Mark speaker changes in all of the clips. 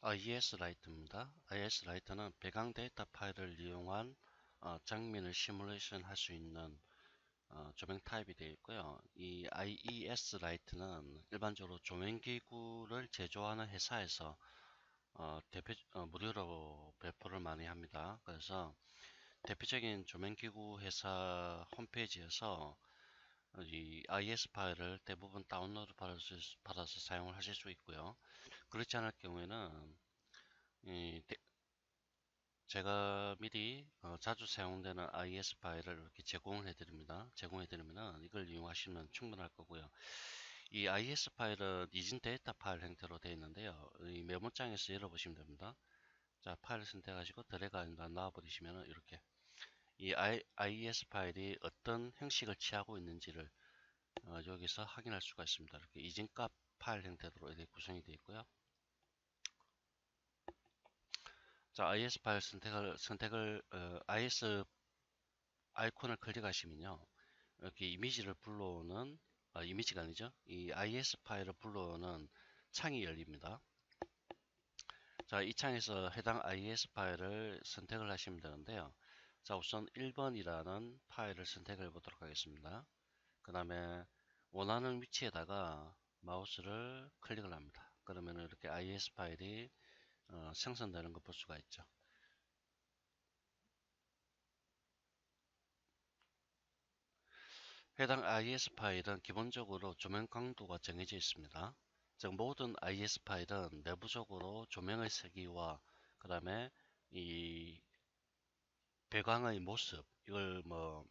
Speaker 1: IES라이트입니다. IES라이트는 배경 데이터 파일을 이용한 장면을 시뮬레이션 할 수 있는 조명 타입이 되어 있고요. 이 IES라이트는 일반적으로 조명기구를 제조하는 회사에서 무료로 배포를 많이 합니다. 그래서 대표적인 조명기구 회사 홈페이지에서 이 IES 파일을 대부분 다운로드 받아서 사용을 하실 수 있고요. 그렇지 않을 경우에는 이 제가 미리 자주 사용되는 IES 파일을 이렇게 제공을 해드립니다. 제공해드리면 이걸 이용하시면 충분할 거고요. 이 IES 파일은 이진 데이터 파일 형태로 되어 있는데요. 이 메모장에서 열어보시면 됩니다. 자, 파일을 선택하시고 드래그 놔버리시면 이렇게 이 IES 파일이 어떤 형식을 취하고 있는지를 여기서 확인할 수가 있습니다. 이렇게 이진값 파일 형태로 이렇게 구성이 되어 있고요. 자, IS 파일 IS 아이콘을 클릭하시면요. 이렇게 이미지를 불러오는, 이미지가 아니죠. 이 IS 파일을 불러오는 창이 열립니다. 자, 이 창에서 해당 IS 파일을 선택을 하시면 되는데요. 자, 우선 1번이라는 파일을 선택해 보도록 하겠습니다. 그 다음에 원하는 위치에다가 마우스를 클릭을 합니다. 그러면 이렇게 IS 파일이 생성되는 거 볼 수가 있죠. 해당 IS 파일은 기본적으로 조명 강도가 정해져 있습니다. 즉 모든 IS 파일은 내부적으로 조명의 세기와 그 다음에 이 배광의 모습, 이걸 뭐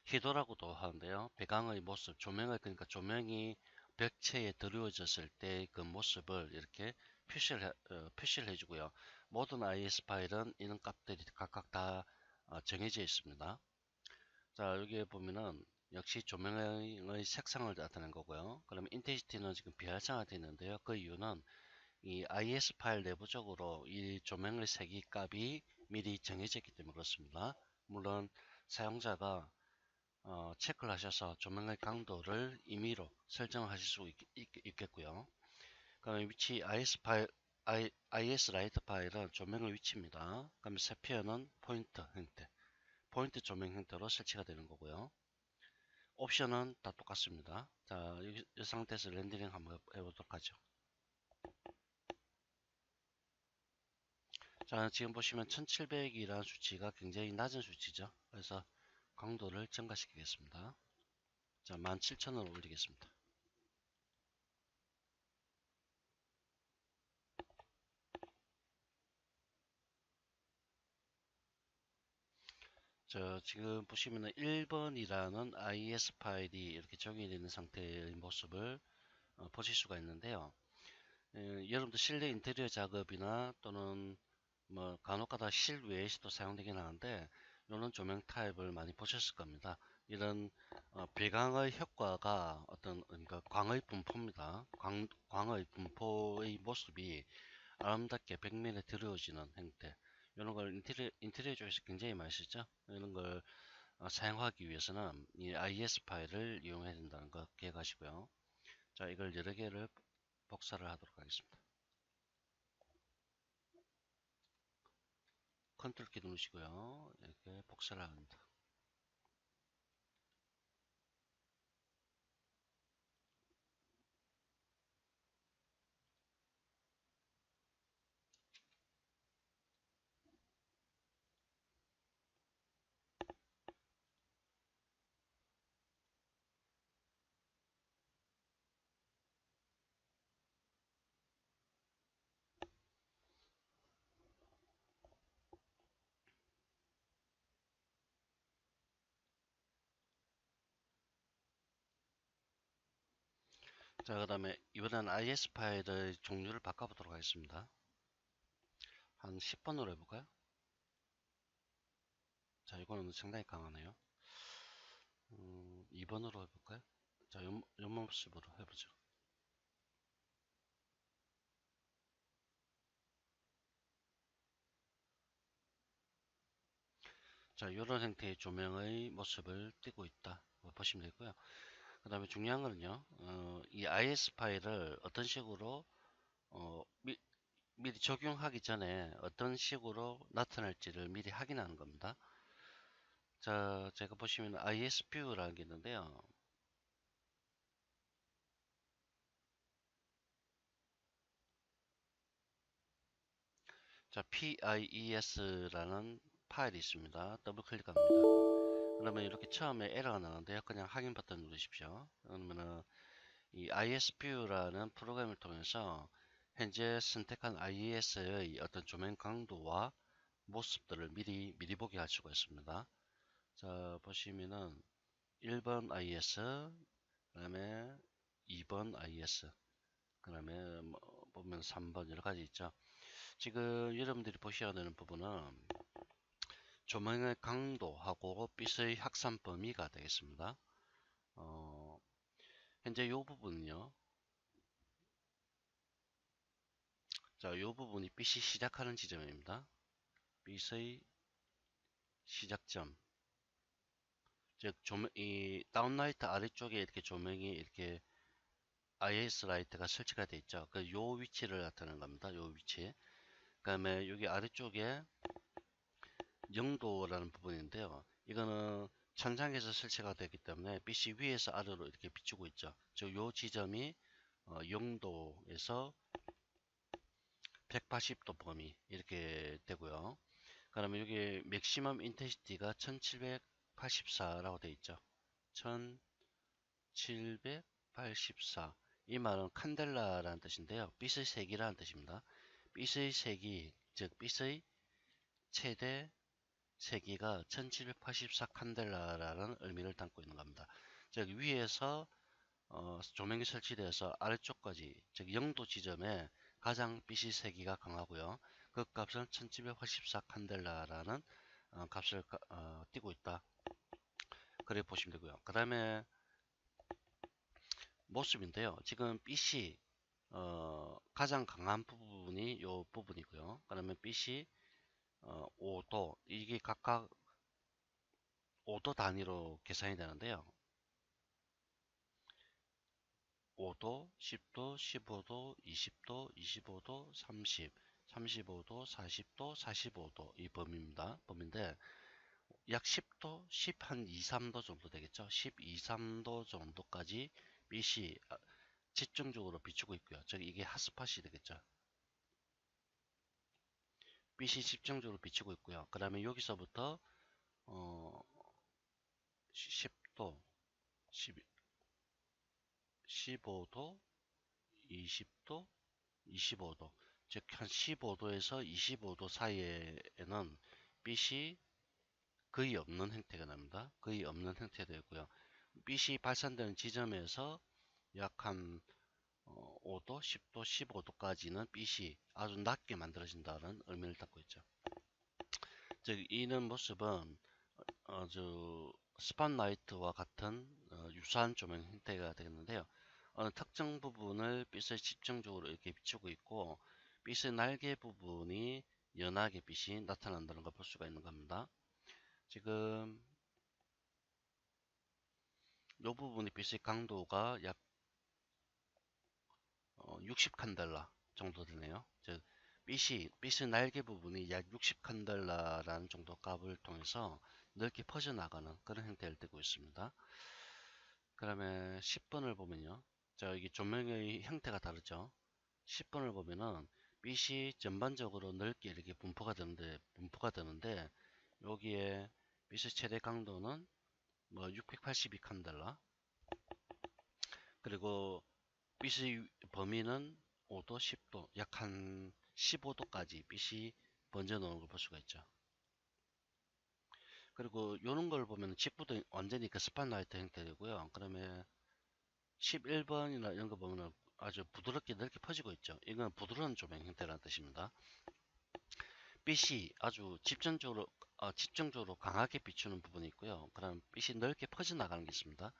Speaker 1: 희도라고도 하는데요. 배광의 모습, 그러니까 조명이 벽체에 드리워졌을 때 그 모습을 이렇게 표시를 해주고요. 모든 IS 파일은 이런 값들이 각각 다 정해져 있습니다. 자, 여기에 보면은 역시 조명의 색상을 나타낸 거고요. 그러면 인텐시티는 지금 비활성화되어 있는데요. 그 이유는 이 IS 파일 내부적으로 이 조명의 세기 값이 미리 정해져 있기 때문에 그렇습니다. 물론 사용자가 체크를 하셔서 조명의 강도를 임의로 설정하실 수 있겠고요. 그다음에 위치 IS 라이트 파일은 조명의 위치입니다. 그다음에 세피어는 포인트 형태, 포인트 조명 형태로 설치가 되는 거고요. 옵션은 다 똑같습니다. 자, 이 상태에서 렌더링 한번 해보도록 하죠. 자, 지금 보시면 1700이라는 수치가 굉장히 낮은 수치죠. 그래서 강도를 증가시키겠습니다. 자, 17,000으로 올리겠습니다. 지금 보시면은 1번이라는 IS 파일이 이렇게 정의되어 있는 상태의 모습을 보실 수가 있는데요. 여러분들 실내 인테리어 작업이나 또는 뭐 간혹가다 실외에서도 사용되긴 하는데 이런 조명 타입을 많이 보셨을 겁니다. 이런 배광의 효과가 그러니까 광의 분포입니다. 광의 분포의 모습이 아름답게 벽면에 드러워지는 형태, 이런 걸 인테리어 쪽에서 굉장히 많이 쓰죠. 이런 걸 사용하기 위해서는 이 IS 파일을 이용해야 된다는 거 기억하시고요. 자, 이걸 여러 개를 복사를 하도록 하겠습니다. 컨트롤 키 누르시고요. 이렇게 복사를 합니다. 자, 그 다음에 이번엔 IS 파일의 종류를 바꿔보도록 하겠습니다. 한 10번으로 해볼까요? 자, 이거는 상당히 강하네요. 2번으로 해볼까요? 자, 옆모습으로 해보죠. 자, 이런 형태의 조명의 모습을 띄고 있다 보시면 되고요. 그 다음에 중요한 거는요, 이 IS 파일을 어떤 식으로 어, 미리 적용하기 전에 어떤 식으로 나타날지를 미리 확인하는 겁니다. 자, 제가 보시면 ISView라는 게 있는데요. 자, PIES라는 파일이 있습니다. 더블 클릭합니다. 그러면 이렇게 처음에 에러가 나는데요. 그냥 확인 버튼 누르십시오. 그러면은 이 ISView라는 프로그램을 통해서 현재 선택한 IES의 어떤 조명 강도와 모습들을 미리 보게 할 수가 있습니다. 자, 보시면은 1번 IS, 그 다음에 2번 IS, 그 다음에 뭐 보면 3번 여러 가지 있죠. 지금 여러분들이 보셔야 되는 부분은 조명의 강도하고 빛의 확산 범위가 되겠습니다. 현재 이 부분은요. 자, 이 부분이 빛이 시작하는 지점입니다. 빛의 시작점. 즉, 이 다운라이트 아래쪽에 이렇게 조명이 이렇게 IS 라이트가 설치가 되어 있죠. 요 위치를 나타내는 겁니다. 요 위치. 그 다음에 여기 아래쪽에 0도라는 부분인데요. 이거는 천장에서 설치가 되기 때문에 빛이 위에서 아래로 이렇게 비추고 있죠. 즉, 요 지점이 0도에서 180도 범위 이렇게 되고요. 그러면 여기 맥시멈 인텐시티가 1784라고 되어 있죠. 1784. 이 말은 칸델라라는 뜻인데요. 빛의 세기라는 뜻입니다. 빛의 세기, 즉 빛의 최대 세기가 1784 칸델라라는 의미를 담고 있는 겁니다. 즉 위에서 조명이 설치되어서 아래쪽까지 즉 0도 지점에 가장 빛의 세기가 강하고요. 그 값은 1784 칸델라라는 값을 띄고 있다. 그래 보시면 되고요. 그 다음에 모습인데요. 지금 빛이 가장 강한 부분이 이 부분이고요. 그러면 빛이 5도 이게 각각 5도 단위로 계산이 되는데요. 5도, 10도, 15도, 20도, 25도, 30, 35도, 40도, 45도 이 범위입니다. 범위인데 약 10도, 10 한 2, 3도 정도 되겠죠. 12, 3도 정도까지 빛이 집중적으로 비추고 있고요. 즉 이게 핫스팟이 되겠죠. 빛이 집중적으로 비추고 있고요. 그 다음에 여기서부터 10도, 15도, 20도, 25도, 즉 한 15도에서 25도 사이에는 빛이 거의 없는 형태가 납니다. 거의 없는 형태가 되고요. 빛이 발산되는 지점에서 약 한 5도, 10도, 15도까지는 빛이 아주 낮게 만들어진다는 의미를 담고 있죠. 즉 이는 모습은 아주 스팟라이트와 같은 유사한 조명 형태가 되겠는데요. 어느 특정 부분을 빛을 집중적으로 이렇게 비추고 있고 빛의 날개 부분이 연하게 빛이 나타난다는 걸 볼 수가 있는 겁니다. 지금 이 부분의 빛의 강도가 약 60칸델라 정도 되네요. 즉 빛의 날개 부분이 약 60칸델라라는 정도 값을 통해서 넓게 퍼져나가는 그런 형태를 띠고 있습니다. 그러면 10번을 보면요. 자, 이게 조명의 형태가 다르죠. 10번을 보면은 빛이 전반적으로 넓게 이렇게 분포가 되는데 여기에 빛의 최대 강도는 뭐 682칸델라 그리고 빛의 범위는 5도, 10도, 약 한 15도까지 빛이 번져 놓은 걸 볼 수가 있죠. 그리고 요런 걸 보면 칩부도 완전히 그 스팟라이트 형태되고요. 그러면 11번이나 이런 거 보면 아주 부드럽게 넓게 퍼지고 있죠. 이건 부드러운 조명 형태라는 뜻입니다. 빛이 아주 집중적으로 강하게 비추는 부분이 있고요. 그럼 빛이 넓게 퍼져나가는 게 있습니다.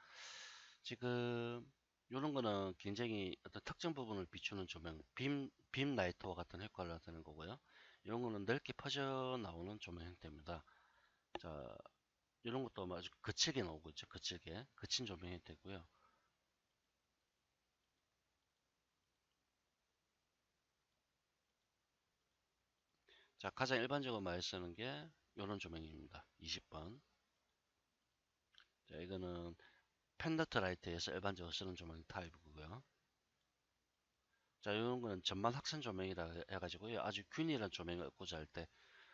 Speaker 1: 지금 이런 거는 굉장히 어떤 특정 부분을 비추는 조명, 빔 라이트와 같은 효과를 나타내는 거고요. 이런 거는 넓게 퍼져 나오는 조명 형태입니다. 자, 이런 것도 아주 거칠게 나오고 있죠. 거친 조명 형태고요. 자, 가장 일반적으로 많이 쓰는 게 이런 조명입니다. 20번. 자, 이거는 펜더트 라이트에서 일반적으로 쓰는 조명 타입이고요. 자, 이런 거는 전만 확산 조명이라 해가지고요. 아주 균일한 조명을 얻고자 할 때,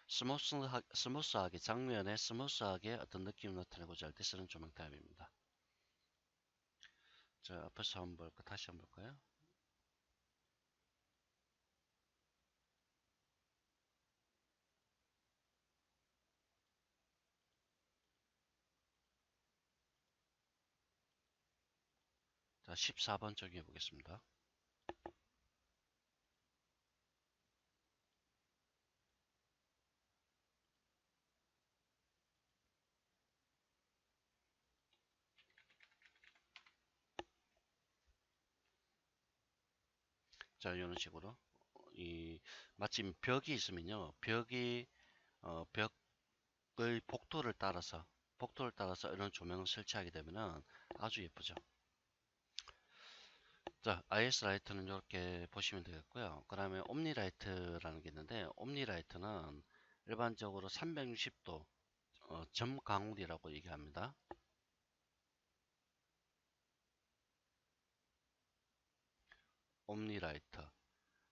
Speaker 1: 스무스하게, 장면에 스무스하게 어떤 느낌을 나타내고자 할 때 쓰는 조명 타입입니다. 자, 앞에서 한번 볼까? 다시 한번 볼까요? 자, 14번 적용해 보겠습니다. 자, 이런 식으로. 이, 마침 벽이 있으면요. 벽의 복도를 따라서 이런 조명을 설치하게 되면은 아주 예쁘죠. 자, IS 라이트는 이렇게 보시면 되겠고요. 그 다음에 옴니 라이트라는 게 있는데, 옴니 라이트는 일반적으로 360도 점 강울이라고 얘기합니다. 옴니 라이트.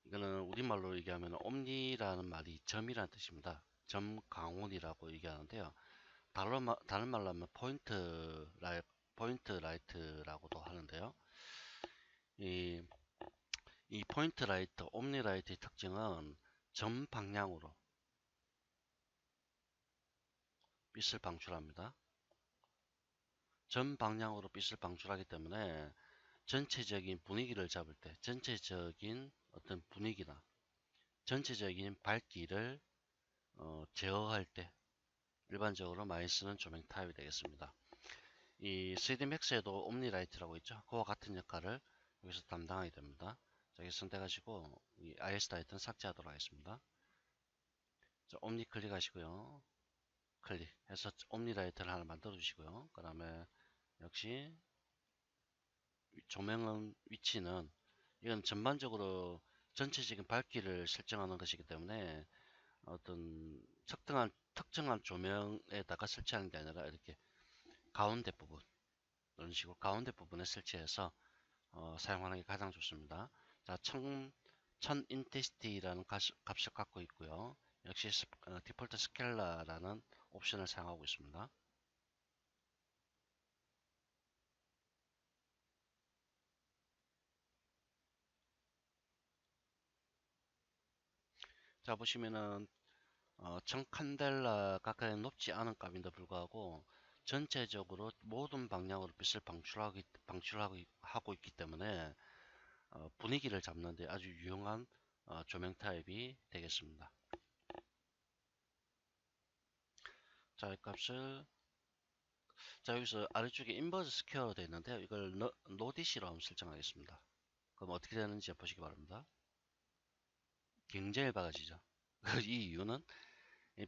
Speaker 1: 이거는 우리말로 얘기하면 옴니라는 말이 점이라는 뜻입니다. 점 강원이라고 얘기하는데요. 다른 말로 하면 포인트 라이트라고도 하는데요. 이, 이 포인트 라이트, 옴니 라이트의 특징은 점 방향으로 빛을 방출합니다. 전 방향으로 빛을 방출하기 때문에 전체적인 분위기를 잡을 때, 전체적인 어떤 분위기나 전체적인 밝기를 제어할 때 일반적으로 많이 쓰는 조명 타입이 되겠습니다. 이 3D 맥스에도 옴니라이트라고 있죠. 그와 같은 역할을 여기서 담당하게 됩니다. 자, 여기 선택하시고 이 IS 라이트는 삭제하도록 하겠습니다. 자, 옴니 클릭하시고요. 클릭해서 옴니라이트를 하나 만들어 주시고요. 그 다음에 역시 조명은 위치는 이건 전반적으로 전체적인 밝기를 설정하는 것이기 때문에 어떤 특정한 조명에다가 설치하는 게 아니라 이렇게 가운데 부분 이런 식으로 가운데 부분에 설치해서 사용하는 게 가장 좋습니다. 자, 1000 인텐시티라는 값을 갖고 있고요. 역시 디폴트 스켈라라는 옵션을 사용하고 있습니다. 자, 보시면은 1000 칸델라 가까이 높지 않은 값인데 불구하고 전체적으로 모든 방향으로 빛을 방출하고 있기 때문에 분위기를 잡는 데 아주 유용한 조명 타입이 되겠습니다. 자, 이 값을 자, 여기서 아래쪽에 인버스 스퀘어 되어 있는데요. 이걸 노디시로 한번 설정하겠습니다. 그럼 어떻게 되는지 보시기 바랍니다. 굉장히 밝아지죠. 이 이유는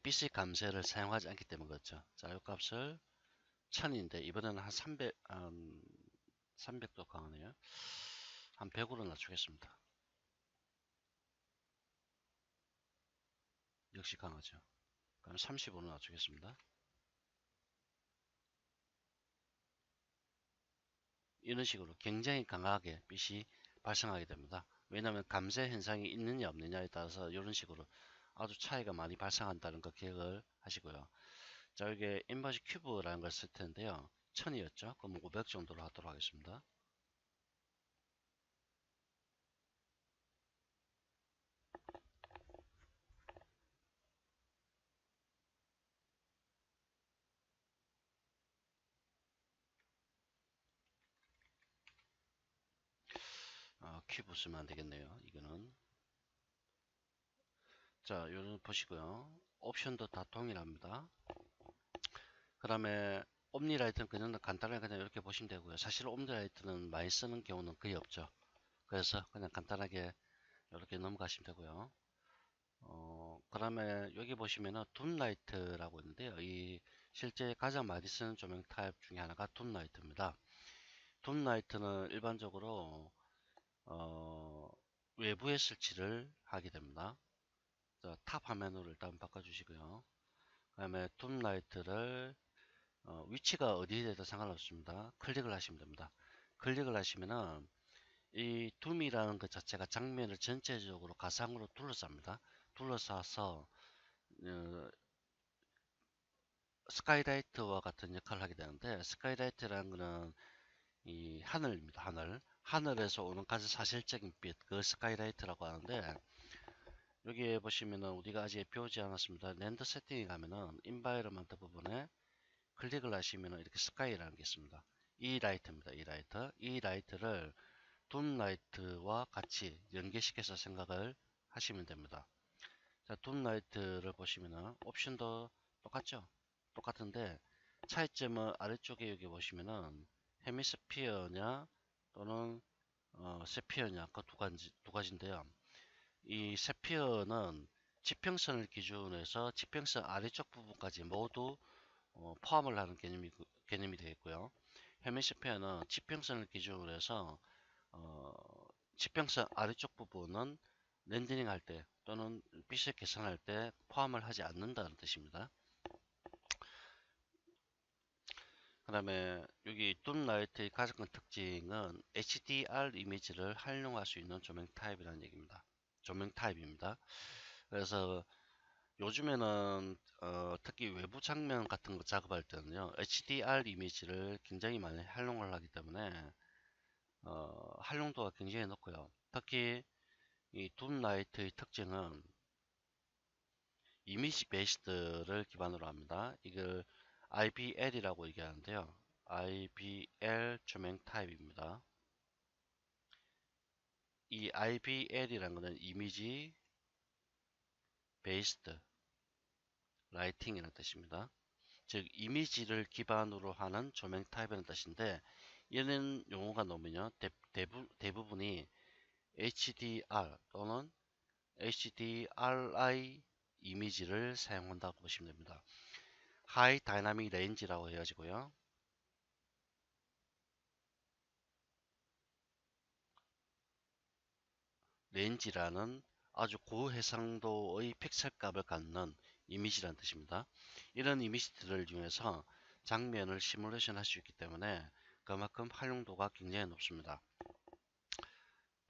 Speaker 1: 빛의 감쇄를 사용하지 않기 때문 그렇죠. 자, 이 값을 1000인데 이번에는 한 300도 강하네요. 한 100으로 낮추겠습니다. 역시 강하죠. 그럼 30으로 낮추겠습니다. 이런 식으로 굉장히 강하게 빛이 발생하게 됩니다. 왜냐하면 감쇄 현상이 있느냐 없느냐에 따라서 이런 식으로 아주 차이가 많이 발생한다는 거 기억을 하시고요. 자, 여기에 인버시 큐브라는 걸 쓸 텐데요. 1000이었죠. 그럼 500 정도로 하도록 하겠습니다. 큐브 쓰면 안 되겠네요. 이거는. 자, 요런 보시고요. 옵션도 다 동일합니다. 그 다음에 옴니라이트는 그냥 간단하게 그냥 이렇게 보시면 되고요. 사실 옴니라이트는 많이 쓰는 경우는 거의 없죠. 그래서 그냥 간단하게 이렇게 넘어가시면 되고요. 그 다음에 여기 보시면은 둠라이트라고 있는데요. 이 실제 가장 많이 쓰는 조명 타입 중에 하나가 둠라이트입니다. 둠라이트는 일반적으로 어, 외부에 설치를 하게 됩니다. 자, 탑 화면으로 일단 바꿔주시고요. 그 다음에 둠 라이트를 위치가 어디에 돼도 상관없습니다. 클릭을 하시면 됩니다. 클릭을 하시면은 이 둠이라는 것 자체가 장면을 전체적으로 가상으로 둘러쌉니다. 둘러싸서 어, 스카이라이트와 같은 역할을 하게 되는데, 스카이라이트라는 것은 이 하늘입니다. 하늘에서 오는 가장 사실적인 빛, 그 스카이라이트라고 하는데, 여기에 보시면은 우리가 아직 배우지 않았습니다. 랜더 세팅에 가면은 인바이러먼트 부분에 클릭을 하시면은 이렇게 스카이라는 게 있습니다. 이 라이트입니다. 이 라이트를 둠 라이트와 같이 연계시켜서 생각을 하시면 됩니다. 자, 둠 라이트를 보시면은 옵션도 똑같죠? 똑같은데 차이점은 아래쪽에 여기 보시면은 헤미스피어냐 또는 세피어냐 그 두 가지인데요. 이 세피어는 지평선을 기준으로 해서 지평선 아래쪽 부분까지 모두 포함을 하는 개념이 되겠고요. 헤미스피어는 지평선을 기준으로 해서 어, 지평선 아래쪽 부분은 렌더링 할 때 또는 빛을 계산할 때 포함을 하지 않는다는 뜻입니다. 그 다음에 여기 둠 라이트의 가장 큰 특징은 HDR 이미지를 활용할 수 있는 조명 타입이라는 얘기입니다. 조명 타입입니다. 그래서 요즘에는 특히 외부 장면 같은 거 작업할 때는요, HDR 이미지를 굉장히 많이 활용을 하기 때문에 활용도가 굉장히 높고요. 특히 이 둠 라이트의 특징은 이미지 베이스드를 기반으로 합니다. 이걸 IBL이라고 얘기하는데요. IBL 조명 타입입니다. 이 IBL이라는 것은 이미지 베이스드 라이팅이라는 뜻입니다. 즉 이미지를 기반으로 하는 조명 타입이라는 뜻인데, 이런 용어가 나오면요 대부분이 HDR 또는 HDRI 이미지를 사용한다고 보시면 됩니다. 하이 다이나믹 레인지라고 해가지고요. 렌지라는 아주 고해상도의 픽셀 값을 갖는 이미지라는 뜻입니다. 이런 이미지들을 이용해서 장면을 시뮬레이션 할 수 있기 때문에 그만큼 활용도가 굉장히 높습니다.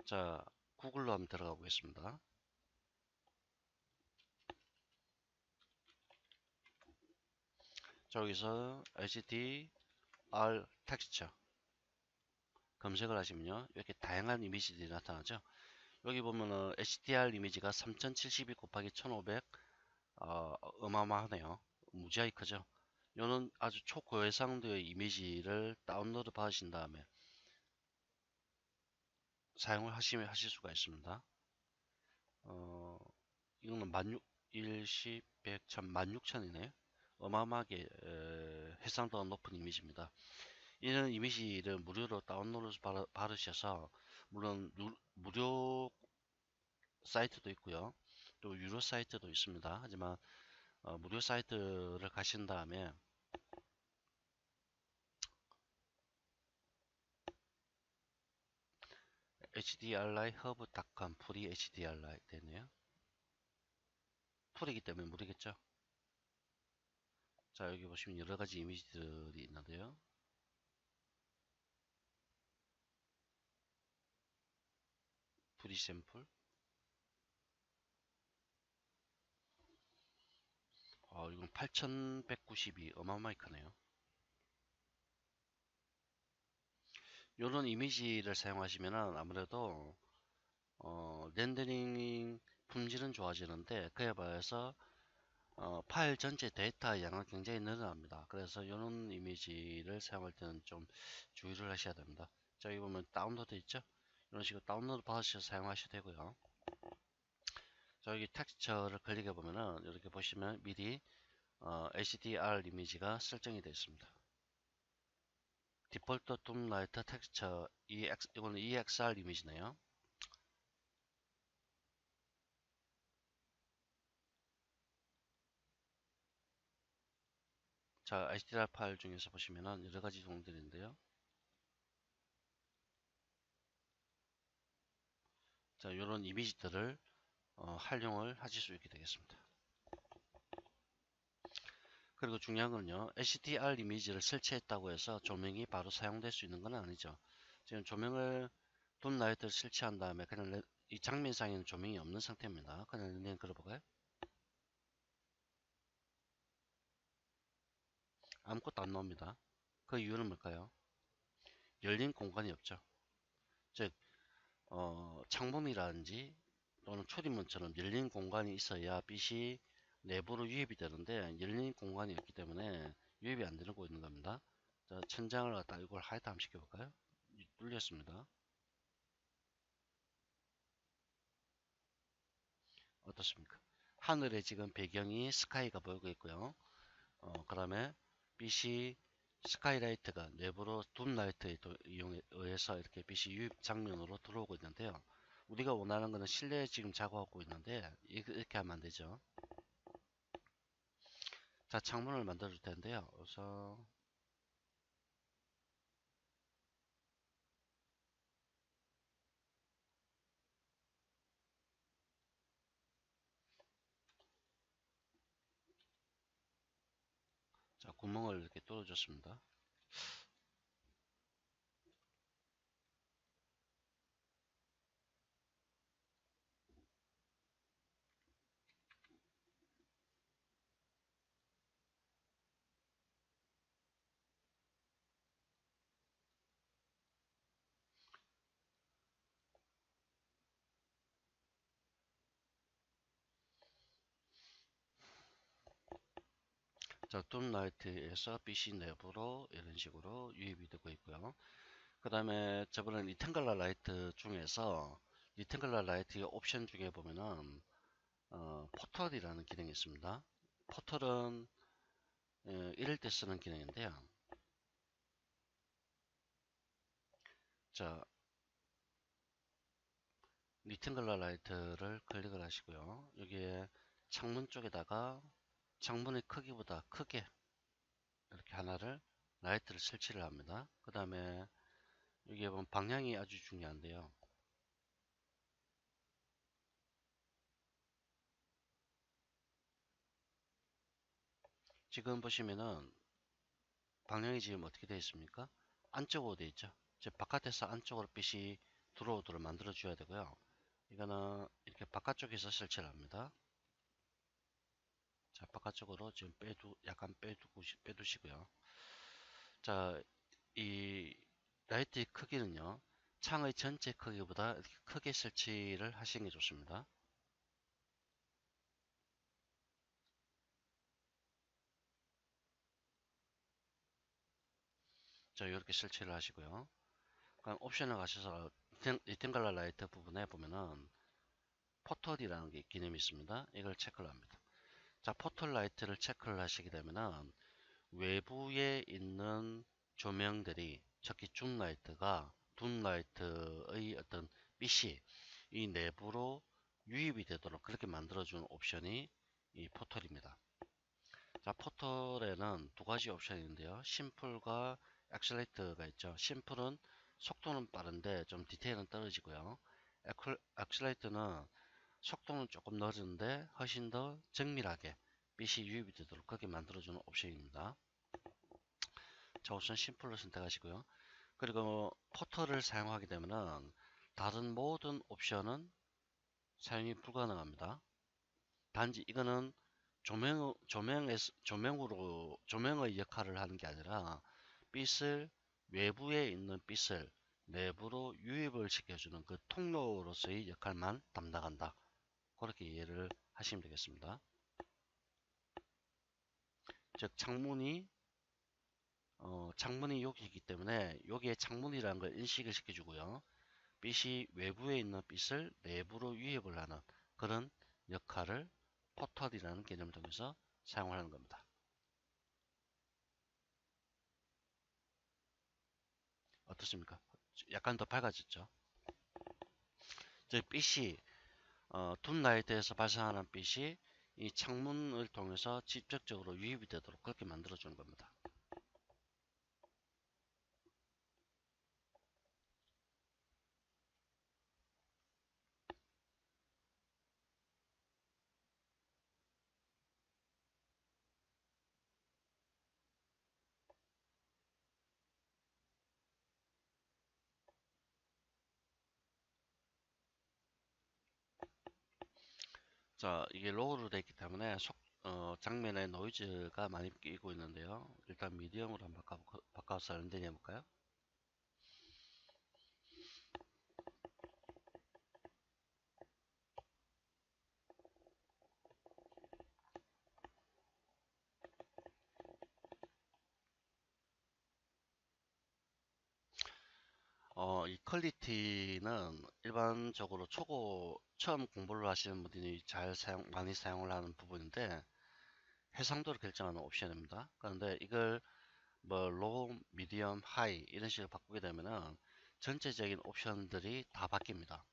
Speaker 1: 자, 구글로 한번 들어가 보겠습니다. 자, 여기서 HDR 텍스처 검색을 하시면요, 이렇게 다양한 이미지들이 나타나죠. 여기 보면은 HDR 이미지가 3072 곱하기 1500, 어마어마하네요. 무지하게 크죠. 이는 아주 초고해상도의 이미지를 다운로드 받으신 다음에 사용을 하실 수가 있습니다. 어, 이거는 16, 10, 100, 1000, 16,000이네요. 어마어마하게 해상도가 높은 이미지입니다. 이런 이미지를 무료로 다운로드 받으셔서, 물론 무료 사이트도 있고요. 또 유료 사이트도 있습니다. 하지만 무료 사이트를 가신 다음에 HDRI hub.com 프리 HDRI 되네요. 풀이기 때문에 무료겠죠. 자, 여기 보시면 여러 가지 이미지들이 있는데요. 프리 샘플. 이건 8192 어마어마하게 크네요. 이런 이미지를 사용하시면 아무래도 렌더링 품질은 좋아지는데, 그에 비해서 파일 전체 데이터 양은 굉장히 늘어납니다. 그래서 이런 이미지를 사용할 때는 좀 주의를 하셔야 됩니다. 자, 여기 보면 다운로드 있죠? 이런 식으로 다운로드 받으셔서 사용하셔도 되고요. 자, 여기 텍스처를 클릭해 보면은 이렇게 보시면 미리 HDR 이미지가 설정이 되어 있습니다. 디폴트 둠 라이트 텍스처 이거는 EXR 이미지네요. 자, HDR 파일 중에서 보시면은 여러 가지 종들인데요. 자, 이런 이미지들을 활용을 하실 수 있게 되겠습니다. 그리고 중요한 건요, HDR 이미지를 설치했다고 해서 조명이 바로 사용될 수 있는 건 아니죠. 지금 조명을 둠 라이트를 설치한 다음에 그냥 이 장면상에는 조명이 없는 상태입니다. 그냥 렌딩 걸어볼까요? 아무것도 안 나옵니다. 그 이유는 뭘까요? 열린 공간이 없죠. 즉 창문이라든지 또는 초리문처럼 열린 공간이 있어야 빛이 내부로 유입이 되는데 열린 공간이 없기 때문에 유입이 안 되고 있는 겁니다. 자, 천장을 갖다 이걸 하이트 한번 시켜볼까요? 뚫렸습니다. 어떻습니까? 하늘에 지금 배경이 스카이가 보이고 있고요. 그 다음에 빛이 스카이라이트가 내부로 둠라이트에 의해서 이렇게 빛이 유입 장면으로 들어오고 있는데요. 우리가 원하는 것은 실내에 지금 작업하고 있는데 이렇게 하면 안 되죠. 자, 창문을 만들어 줄 텐데요. 우선 자, 구멍을 이렇게 뚫어 줬습니다. 자, 둠라이트에서 빛이 내부로 이런 식으로 유입이 되고 있고요. 그 다음에 저번에 리팅글러 라이트 중에서 리팅글러 라이트의 옵션 중에 보면은 포털이라는 기능이 있습니다. 포털은 이럴 때 쓰는 기능인데요. 자, 리팅글러 라이트를 클릭을 하시고요. 여기에 창문 쪽에다가 창문의 크기보다 크게 이렇게 하나를 라이트를 설치를 합니다. 그 다음에 여기에 보면 방향이 아주 중요한데요. 지금 보시면은 방향이 지금 어떻게 되어 있습니까? 안쪽으로 되어 있죠. 즉 바깥에서 안쪽으로 빛이 들어오도록 만들어 줘야 되고요. 이거는 이렇게 바깥쪽에서 설치를 합니다. 자, 바깥쪽으로 지금 약간 빼두시고요. 자, 이 라이트의 크기는요, 창의 전체 크기보다 이렇게 크게 설치를 하시는 게 좋습니다. 자, 이렇게 설치를 하시고요. 그럼 옵션을 가셔서 리팅글러 라이트 부분에 보면은 포털이라는 게 기능이 있습니다. 이걸 체크를 합니다. 자, 포털 라이트를 체크를 하시게 되면은 외부에 있는 조명들이 특히 줌라이트의 어떤 빛이 이 내부로 유입이 되도록 그렇게 만들어주는 옵션이 이 포털입니다. 자, 포털에는 두 가지 옵션이 있는데요. 심플과 엑셀레이트가 있죠. 심플은 속도는 빠른데 좀 디테일은 떨어지고요. 엑셀레이트는 속도는 조금 늦은데 훨씬 더 정밀하게 빛이 유입이 되도록 그렇게 만들어주는 옵션입니다. 자, 우선 심플로 선택하시고요. 그리고 포털을 사용하게 되면은 다른 모든 옵션은 사용이 불가능합니다. 단지 이거는 조명의 역할을 하는 게 아니라 빛을 외부에 있는 빛을 내부로 유입을 시켜주는 그 통로로서의 역할만 담당한다. 그렇게 이해를 하시면 되겠습니다. 즉 창문이 여기이기 때문에 여기에 창문이라는 걸 인식을 시켜주고요. 빛이 외부에 있는 빛을 내부로 유입을 하는 그런 역할을 포털이라는 개념을 통해서 사용하는 겁니다. 어떻습니까? 약간 더 밝아졌죠? 즉 빛이 둠라이트에서 발생하는 빛이 이 창문을 통해서 직접적으로 유입이 되도록 그렇게 만들어주는 겁니다. 자, 이게 로우로 되어 있기 때문에 장면에 노이즈가 많이 끼고 있는데요. 일단 미디엄으로 한번 바꿔서 렌더링 해볼까요? 이 퀄리티는 일반적으로 처음 공부를 하시는 분들이 많이 사용을 하는 부분인데, 해상도를 결정하는 옵션입니다. 그런데 이걸 뭐 로우, 미디엄, 하이 이런 식으로 바꾸게 되면은 전체적인 옵션들이 다 바뀝니다.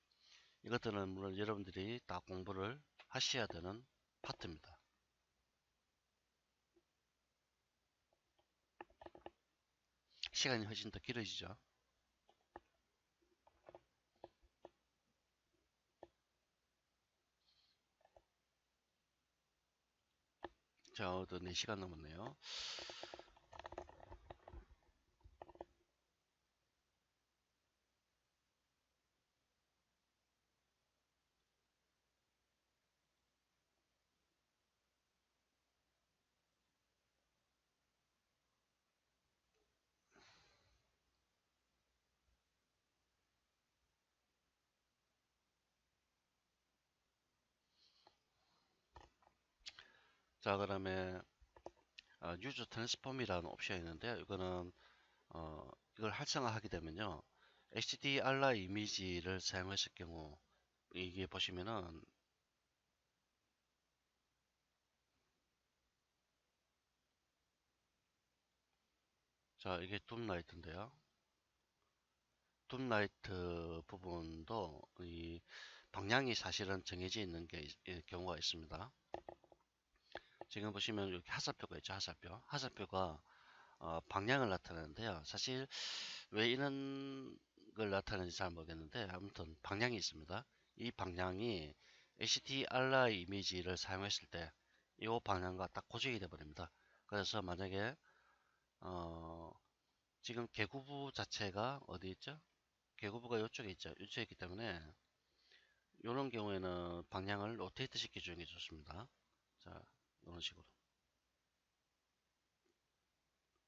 Speaker 1: 이것들은 물론 여러분들이 다 공부를 하셔야 되는 파트입니다. 시간이 훨씬 더 길어지죠. 자, 어도 4시간 넘었네요. 자, 그다음에 유저 트랜스폼이라는 옵션이 있는데요. 이거는 이걸 활성화하게 되면요. HDR 이미지를 사용했을 경우 이게 보시면은 자, 이게 둠라이트인데요. 둠라이트 부분도 이 방향이 사실은 정해져 있는 경우가 있습니다. 지금 보시면 여기 하사표가 있죠. 하사표가 방향을 나타내는데요. 사실 왜 이런 걸 나타내는지 잘 모르겠는데 아무튼 방향이 있습니다. 이 방향이 HDR 이미지를 사용했을 때 이 방향과 딱 고정이 되어 버립니다. 그래서 만약에 어, 지금 개구부 자체가 어디 있죠? 개구부가 이쪽에 있죠. 이쪽에 있기 때문에 이런 경우에는 방향을 로테이트 시켜주는 게 좋습니다. 자, 이런 식으로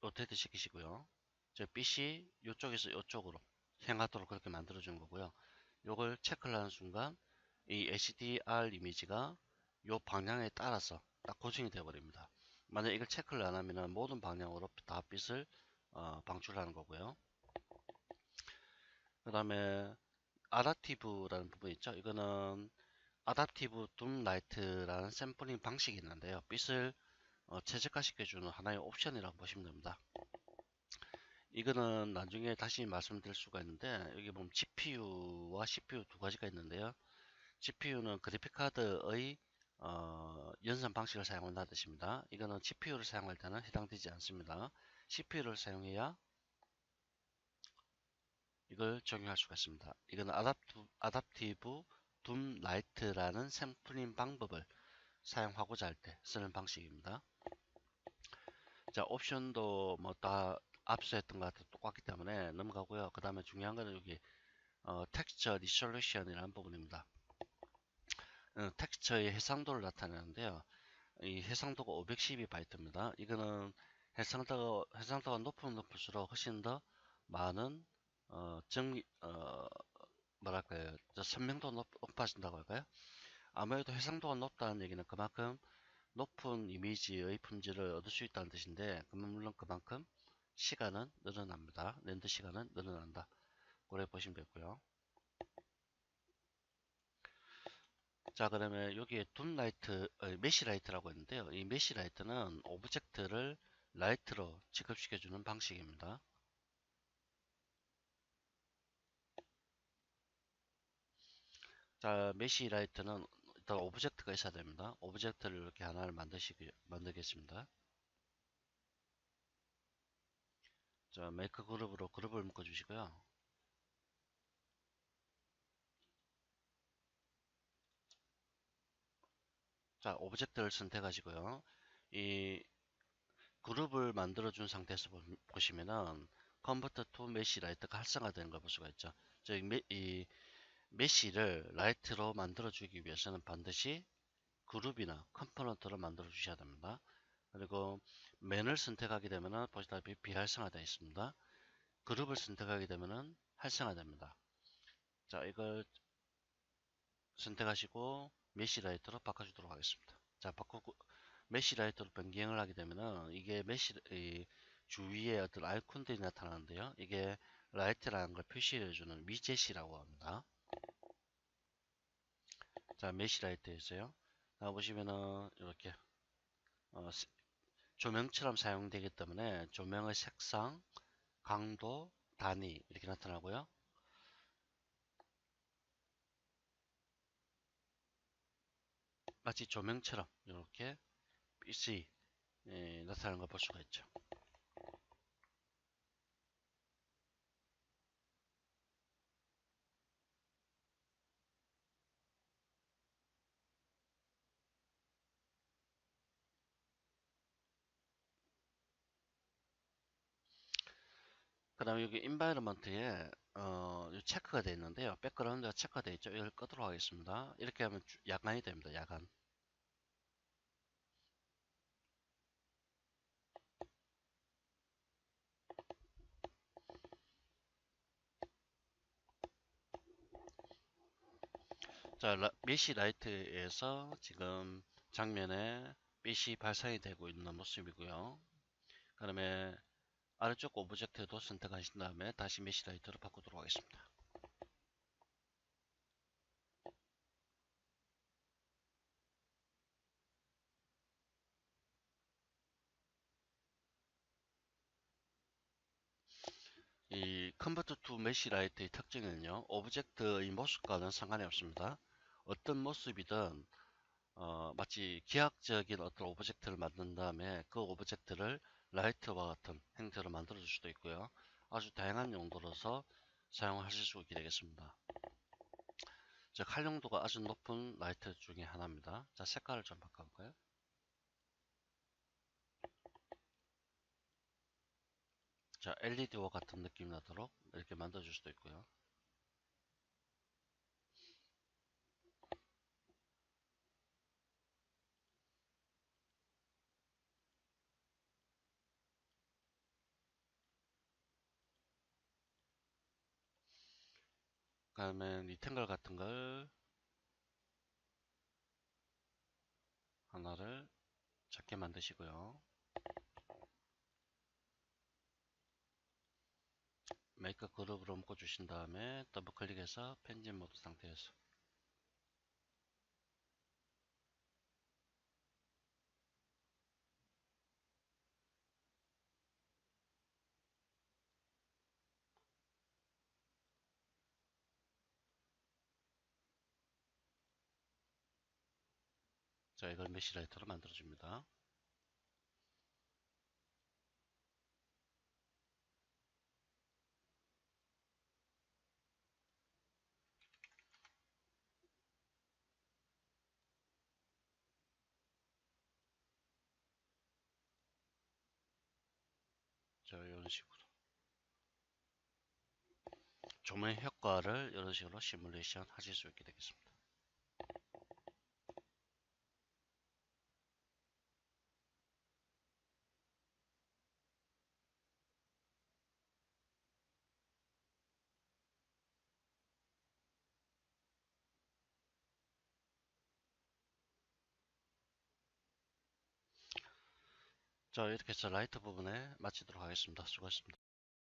Speaker 1: 로테이트 시키시고요. 저 빛이 이쪽에서 이쪽으로 향하도록 그렇게 만들어 주는 거고요. 요걸 체크를 하는 순간 이 HDR 이미지가 요 방향에 따라서 딱 고정이 되어 버립니다. 만약 이걸 체크를 안 하면은 모든 방향으로 다 빛을 방출하는 거고요. 그 다음에 아답티브라는 부분 있죠. 이거는 아답티브 둠 라이트라는 샘플링 방식이 있는데요. 빛을 최적화시켜주는 하나의 옵션이라고 보시면 됩니다. 이거는 나중에 다시 말씀드릴 수가 있는데 여기 보면 GPU와 CPU 두 가지가 있는데요. GPU는 그래픽카드의 연산 방식을 사용한다는 뜻입니다. 이거는 GPU를 사용할 때는 해당되지 않습니다. CPU를 사용해야 이걸 적용할 수가 있습니다. 이거는 아답티브 둠 라이트라는 샘플링 방법을 사용하고자 할 때 쓰는 방식입니다. 자, 옵션도 뭐 다 앞서 했던 것 같아 똑같기 때문에 넘어가고요. 그 다음에 중요한 거는 여기 텍스처 리솔루션이라는 부분입니다. 텍스처의 해상도를 나타내는데요. 이 해상도가 512바이트입니다. 이거는 해상도가 높으면 높을수록 훨씬 더 많은 어, 정, 어, 뭐랄까요, 선명도 높아진다고 할까요? 아무래도 해상도가 높다는 얘기는 그만큼 높은 이미지의 품질을 얻을 수 있다는 뜻인데, 물론 그만큼 시간은 늘어납니다. 렌더 시간은 늘어난다. 그래 보시면 되고요. 자, 그러면 여기에 메시 라이트라고 했는데요. 이 메시 라이트는 오브젝트를 라이트로 취급시켜주는 방식입니다. 자, 메시 라이트는 일단 오브젝트가 있어야 됩니다. 오브젝트를 이렇게 하나를 만들겠습니다. 자, 메이크 그룹으로 그룹을 묶어주시고요. 자, 오브젝트를 선택하시고요. 이 그룹을 만들어준 상태에서 보시면은 컨버터 투 메시 라이트가 활성화되는 걸 볼 수가 있죠. 이 메시를 라이트로 만들어주기 위해서는 반드시 그룹이나 컴포넌트를 만들어 주셔야 됩니다. 그리고 맨을 선택하게 되면은 보시다시피 비활성화되어 있습니다. 그룹을 선택하게 되면은 활성화됩니다. 자, 이걸 선택하시고 메시라이트로 바꿔주도록 하겠습니다. 자, 바꾸고 메시라이트로 변경을 하게 되면은 이게 주위에 어떤 아이콘들이 나타나는데요. 이게 라이트라는 걸 표시해주는 위젯이라고 합니다. 자, 메시라이트에서요. 자, 보시면은 이렇게 어, 조명처럼 사용되기 때문에 조명의 색상, 강도, 단위 이렇게 나타나고요. 마치 조명처럼 이렇게 빛이 나타나는 걸 볼 수가 있죠. 그 다음에 여기 인바이러먼트에 체크가 되어 있는데요. 백그라운드가 체크가 되어 있죠. 이걸 끄도록 하겠습니다. 이렇게 하면 야간이 됩니다. 야간. 자, 메시 라이트에서 지금 장면에 빛이 발산이 되고 있는 모습이고요. 그 다음에 아래쪽 오브젝트도 선택하신 다음에 다시 메시 라이트로 바꾸도록 하겠습니다. 이 컨버트 투 메시 라이트의 특징은요, 오브젝트의 모습과는 상관이 없습니다. 어떤 모습이든 마치 기하학적인 어떤 오브젝트를 만든 다음에 그 오브젝트를 라이트와 같은 형태로 만들어 줄 수도 있고요. 아주 다양한 용도로서 사용하실 수 있게 되겠습니다. 즉 활용도가 아주 높은 라이트 중에 하나입니다. 자, 색깔을 좀 바꿔볼까요? 자, LED와 같은 느낌이 나도록 이렇게 만들어 줄 수도 있고요. 그 다음에 리탱글 같은 걸 하나를 작게 만드시고요. 메이크 그룹으로 묶어주신 다음에 더블 클릭해서 펜진 모드 상태에서 자, 이걸 메시라이터로 만들어줍니다. 자, 이런 식으로 조명 효과를 이런 식으로 시뮬레이션 하실 수 있게 되겠습니다. 자, 이렇게 해서 라이트 부분에 마치도록 하겠습니다. 수고하셨습니다.